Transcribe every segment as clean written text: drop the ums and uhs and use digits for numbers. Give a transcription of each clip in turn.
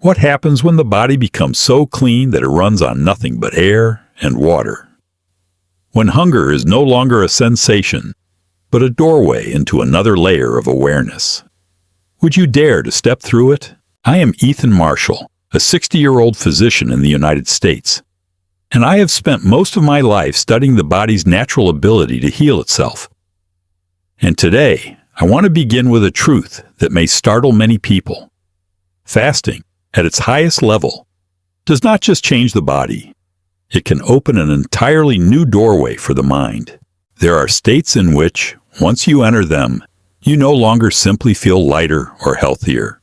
What happens when the body becomes so clean that it runs on nothing but air and water? When hunger is no longer a sensation, but a doorway into another layer of awareness. Would you dare to step through it? I am Ethan Marshall, a 60-year-old physician in the United States, and I have spent most of my life studying the body's natural ability to heal itself. And today, I want to begin with a truth that may startle many people. Fasting, at its highest level, does not just change the body. It can open an entirely new doorway for the mind. There are states in which, once you enter them, you no longer simply feel lighter or healthier.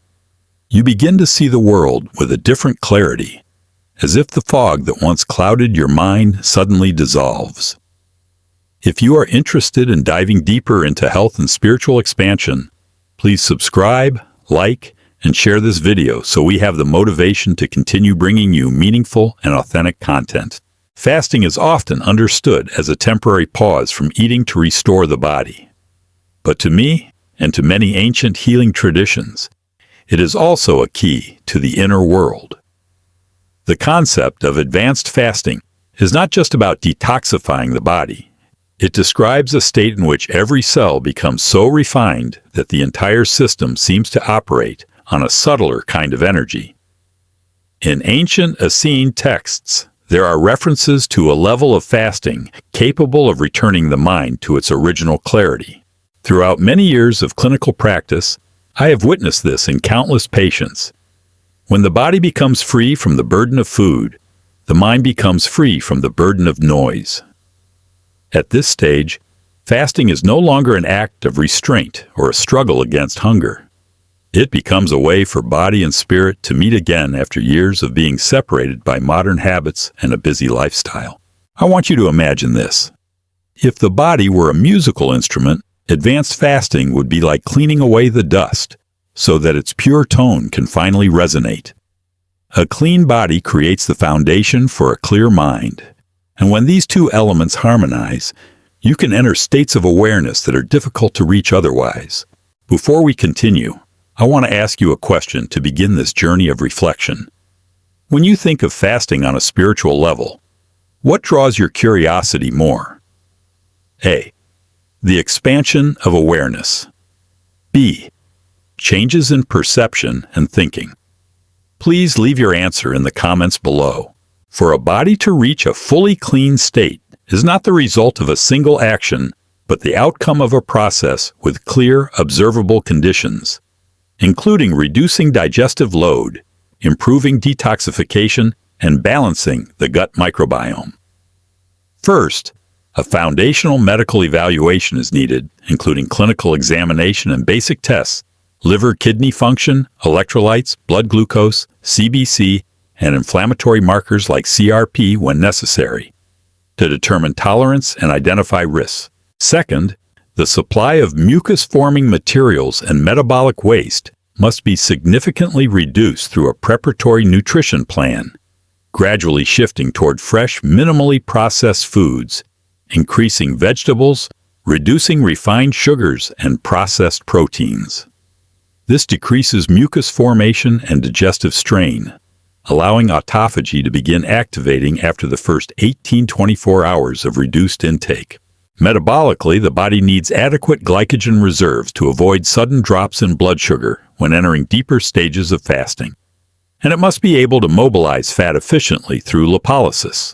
You begin to see the world with a different clarity, as if the fog that once clouded your mind suddenly dissolves. If you are interested in diving deeper into health and spiritual expansion, please subscribe, like, and share this video so we have the motivation to continue bringing you meaningful and authentic content. Fasting is often understood as a temporary pause from eating to restore the body. But to me, and to many ancient healing traditions, it is also a key to the inner world. The concept of advanced fasting is not just about detoxifying the body. It describes a state in which every cell becomes so refined that the entire system seems to operate on a subtler kind of energy. In ancient Essene texts, there are references to a level of fasting capable of returning the mind to its original clarity. Throughout many years of clinical practice, I have witnessed this in countless patients. When the body becomes free from the burden of food, the mind becomes free from the burden of noise. At this stage, fasting is no longer an act of restraint or a struggle against hunger. It becomes a way for body and spirit to meet again after years of being separated by modern habits and a busy lifestyle. I want you to imagine this. If the body were a musical instrument, advanced fasting would be like cleaning away the dust so that its pure tone can finally resonate. A clean body creates the foundation for a clear mind. And when these two elements harmonize, you can enter states of awareness that are difficult to reach otherwise. Before we continue, I want to ask you a question to begin this journey of reflection. When you think of fasting on a spiritual level, what draws your curiosity more? A. The expansion of awareness. B. Changes in perception and thinking. Please leave your answer in the comments below. For a body to reach a fully clean state is not the result of a single action, but the outcome of a process with clear, observable conditions, including reducing digestive load, improving detoxification, and balancing the gut microbiome. First, a foundational medical evaluation is needed, including clinical examination and basic tests, liver kidney function, electrolytes, blood glucose, CBC, and inflammatory markers like CRP when necessary, to determine tolerance and identify risks. Second, the supply of mucus-forming materials and metabolic waste must be significantly reduced through a preparatory nutrition plan, gradually shifting toward fresh, minimally processed foods, increasing vegetables, reducing refined sugars and processed proteins. This decreases mucus formation and digestive strain, allowing autophagy to begin activating after the first 18-24 hours of reduced intake. Metabolically, the body needs adequate glycogen reserves to avoid sudden drops in blood sugar when entering deeper stages of fasting, and it must be able to mobilize fat efficiently through lipolysis.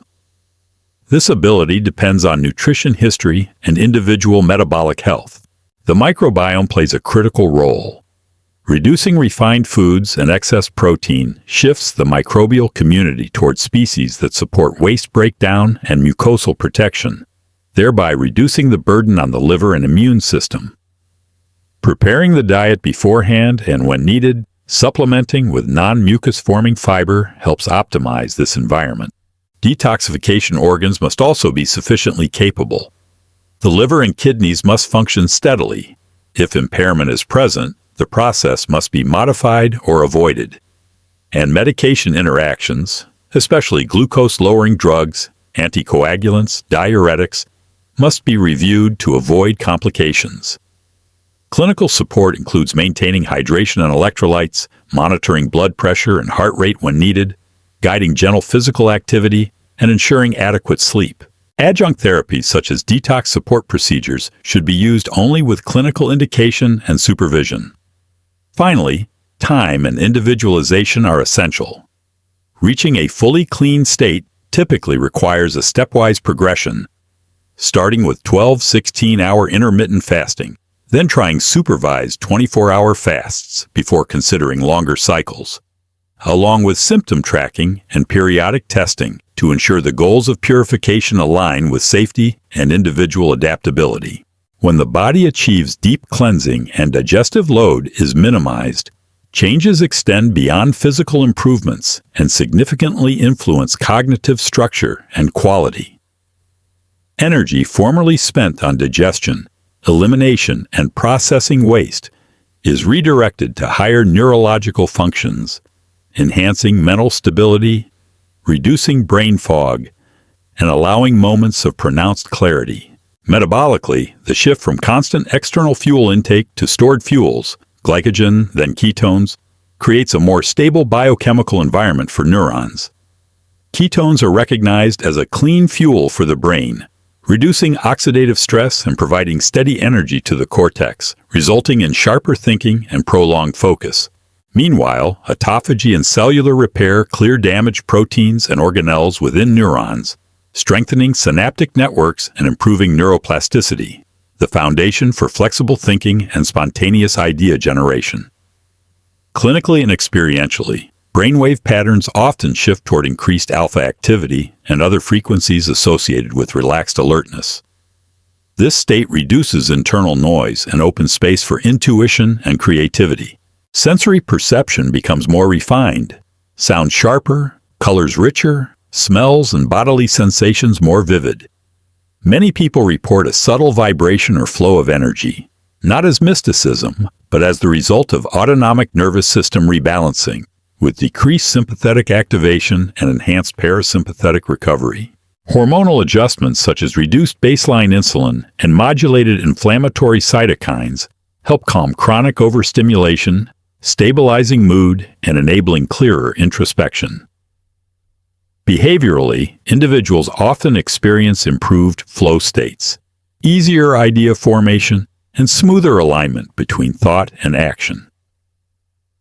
This ability depends on nutrition history and individual metabolic health. The microbiome plays a critical role. Reducing refined foods and excess protein shifts the microbial community toward species that support waste breakdown and mucosal protection, thereby reducing the burden on the liver and immune system. Preparing the diet beforehand and when needed, supplementing with non-mucus-forming fiber helps optimize this environment. Detoxification organs must also be sufficiently capable. The liver and kidneys must function steadily. If impairment is present, the process must be modified or avoided. And medication interactions, especially glucose-lowering drugs, anticoagulants, diuretics, must be reviewed to avoid complications. Clinical support includes maintaining hydration and electrolytes, monitoring blood pressure and heart rate when needed, guiding gentle physical activity, and ensuring adequate sleep. Adjunct therapies such as detox support procedures should be used only with clinical indication and supervision. Finally, time and individualization are essential. Reaching a fully clean state typically requires a stepwise progression, starting with 12-16-hour intermittent fasting, then trying supervised 24-hour fasts before considering longer cycles, along with symptom tracking and periodic testing to ensure the goals of purification align with safety and individual adaptability. When the body achieves deep cleansing and digestive load is minimized, changes extend beyond physical improvements and significantly influence cognitive structure and quality. Energy formerly spent on digestion, elimination, and processing waste is redirected to higher neurological functions, enhancing mental stability, reducing brain fog, and allowing moments of pronounced clarity. Metabolically, the shift from constant external fuel intake to stored fuels, glycogen, then ketones, creates a more stable biochemical environment for neurons. Ketones are recognized as a clean fuel for the brain, reducing oxidative stress and providing steady energy to the cortex, resulting in sharper thinking and prolonged focus. Meanwhile, autophagy and cellular repair clear damaged proteins and organelles within neurons, strengthening synaptic networks and improving neuroplasticity, the foundation for flexible thinking and spontaneous idea generation. Clinically and experientially, brainwave patterns often shift toward increased alpha activity and other frequencies associated with relaxed alertness. This state reduces internal noise and opens space for intuition and creativity. Sensory perception becomes more refined, sound sharper, colors richer, smells and bodily sensations more vivid. Many people report a subtle vibration or flow of energy, not as mysticism, but as the result of autonomic nervous system rebalancing, with decreased sympathetic activation and enhanced parasympathetic recovery. Hormonal adjustments such as reduced baseline insulin and modulated inflammatory cytokines help calm chronic overstimulation, stabilizing mood, and enabling clearer introspection. Behaviorally, individuals often experience improved flow states, easier idea formation, and smoother alignment between thought and action.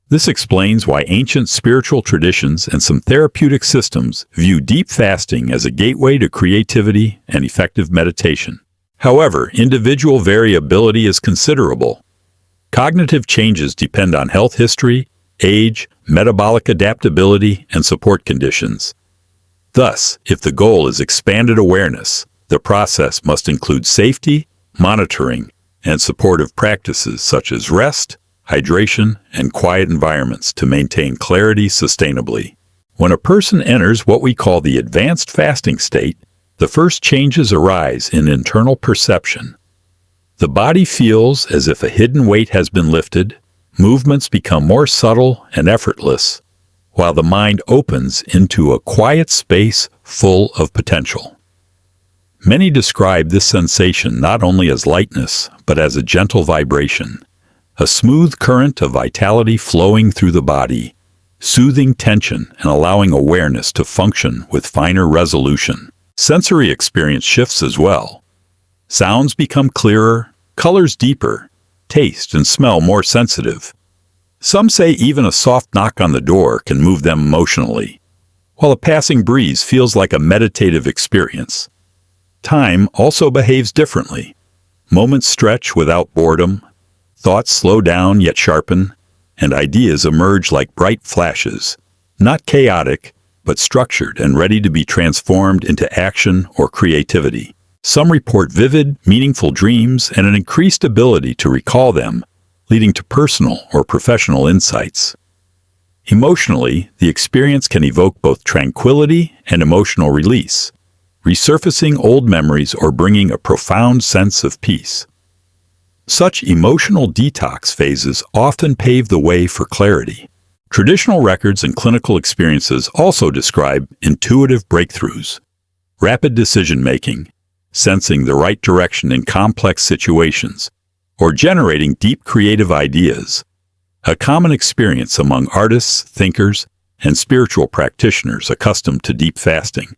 This explains why ancient spiritual traditions and some therapeutic systems view deep fasting as a gateway to creativity and effective meditation. However, individual variability is considerable. Cognitive changes depend on health history, age, metabolic adaptability, and support conditions. Thus, if the goal is expanded awareness, the process must include safety, monitoring, and supportive practices such as rest, hydration, and quiet environments to maintain clarity sustainably. When a person enters what we call the advanced fasting state, the first changes arise in internal perception. The body feels as if a hidden weight has been lifted, movements become more subtle and effortless, while the mind opens into a quiet space full of potential. Many describe this sensation not only as lightness, but as a gentle vibration, a smooth current of vitality flowing through the body, soothing tension and allowing awareness to function with finer resolution. Sensory experience shifts as well. Sounds become clearer, colors deeper, taste and smell more sensitive. Some say even a soft knock on the door can move them emotionally, while a passing breeze feels like a meditative experience. Time also behaves differently. Moments stretch without boredom, thoughts slow down yet sharpen, and ideas emerge like bright flashes, not chaotic, but structured and ready to be transformed into action or creativity. Some report vivid, meaningful dreams and an increased ability to recall them, leading to personal or professional insights. Emotionally, the experience can evoke both tranquility and emotional release, resurfacing old memories or bringing a profound sense of peace. Such emotional detox phases often pave the way for clarity. Traditional records and clinical experiences also describe intuitive breakthroughs, rapid decision-making, sensing the right direction in complex situations, or generating deep creative ideas, a common experience among artists, thinkers, and spiritual practitioners accustomed to deep fasting.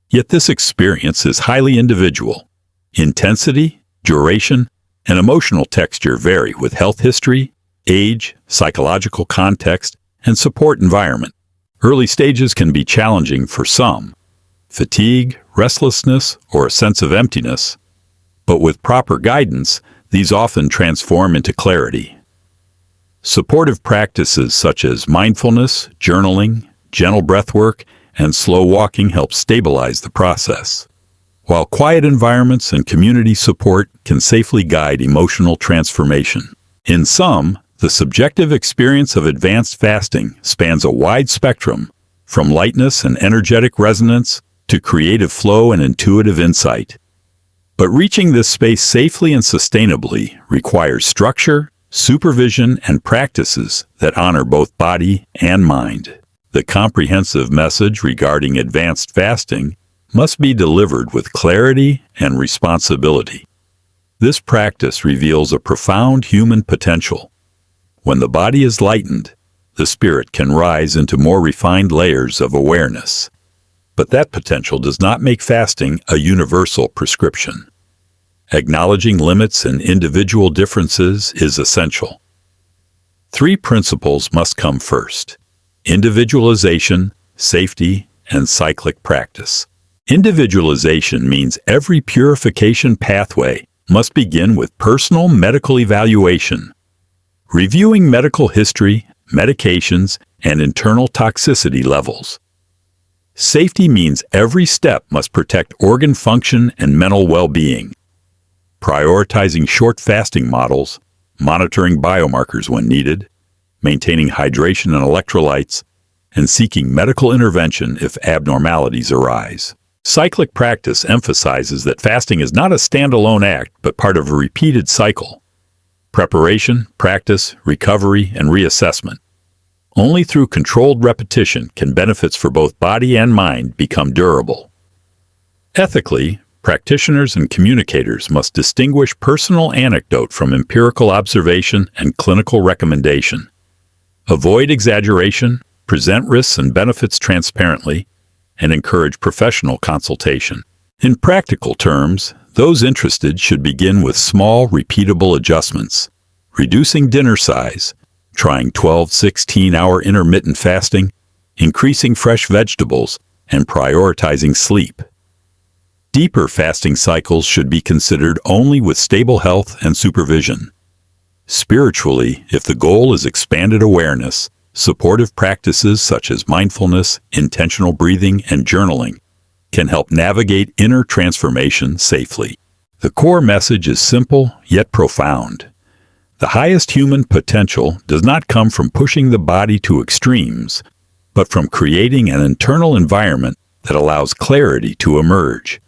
Yet this experience is highly individual. Intensity, duration, and emotional texture vary with health history, age, psychological context, and support environment. Early stages can be challenging for some, fatigue, restlessness, or a sense of emptiness, but with proper guidance, these often transform into clarity. Supportive practices such as mindfulness, journaling, gentle breathwork, and slow walking help stabilize the process, while quiet environments and community support can safely guide emotional transformation. In sum, the subjective experience of advanced fasting spans a wide spectrum, from lightness and energetic resonance to creative flow and intuitive insight. But reaching this space safely and sustainably requires structure, supervision, and practices that honor both body and mind. The comprehensive message regarding advanced fasting must be delivered with clarity and responsibility. This practice reveals a profound human potential. When the body is lightened, the spirit can rise into more refined layers of awareness. But that potential does not make fasting a universal prescription. Acknowledging limits and individual differences is essential. 3 principles must come first: individualization, safety, and cyclic practice. Individualization means every purification pathway must begin with personal medical evaluation, reviewing medical history, medications, and internal toxicity levels. Safety means every step must protect organ function and mental well-being, prioritizing short fasting models, monitoring biomarkers when needed, maintaining hydration and electrolytes, and seeking medical intervention if abnormalities arise. Cyclic practice emphasizes that fasting is not a standalone act but part of a repeated cycle: preparation, practice, recovery, and reassessment. Only through controlled repetition can benefits for both body and mind become durable. Ethically, practitioners and communicators must distinguish personal anecdote from empirical observation and clinical recommendation. Avoid exaggeration, present risks and benefits transparently, and encourage professional consultation. In practical terms, those interested should begin with small, repeatable adjustments, reducing dinner size, trying 12-16-hour intermittent fasting, increasing fresh vegetables, and prioritizing sleep. Deeper fasting cycles should be considered only with stable health and supervision. Spiritually, if the goal is expanded awareness, supportive practices such as mindfulness, intentional breathing, and journaling can help navigate inner transformation safely. The core message is simple yet profound. The highest human potential does not come from pushing the body to extremes, but from creating an internal environment that allows clarity to emerge.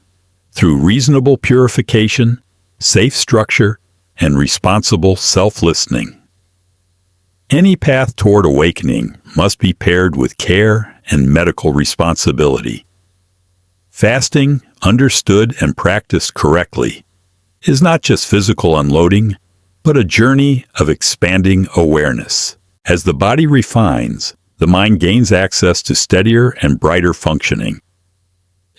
Through reasonable purification, safe structure, and responsible self-listening. Any path toward awakening must be paired with care and medical responsibility. Fasting, understood and practiced correctly, is not just physical unloading, but a journey of expanding awareness. As the body refines, the mind gains access to steadier and brighter functioning.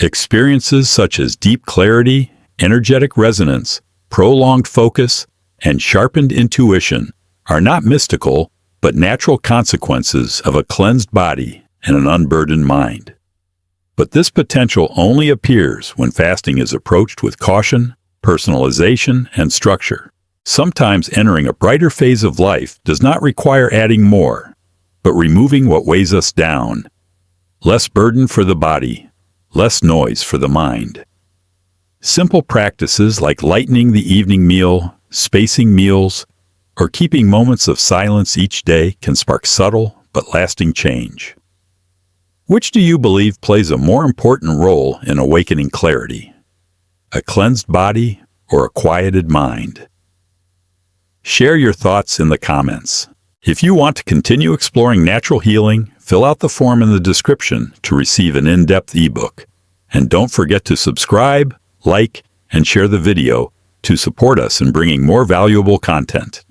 Experiences such as deep clarity, energetic resonance, prolonged focus, and sharpened intuition are not mystical, but natural consequences of a cleansed body and an unburdened mind. But this potential only appears when fasting is approached with caution, personalization, and structure. Sometimes entering a brighter phase of life does not require adding more, but removing what weighs us down. Less burden for the body, less noise for the mind. Simple practices like lightening the evening meal, spacing meals, or keeping moments of silence each day can spark subtle but lasting change. Which do you believe plays a more important role in awakening clarity? A cleansed body or a quieted mind? Share your thoughts in the comments. If you want to continue exploring natural healing, fill out the form in the description to receive an in-depth ebook. And don't forget to subscribe, like, and share the video to support us in bringing more valuable content.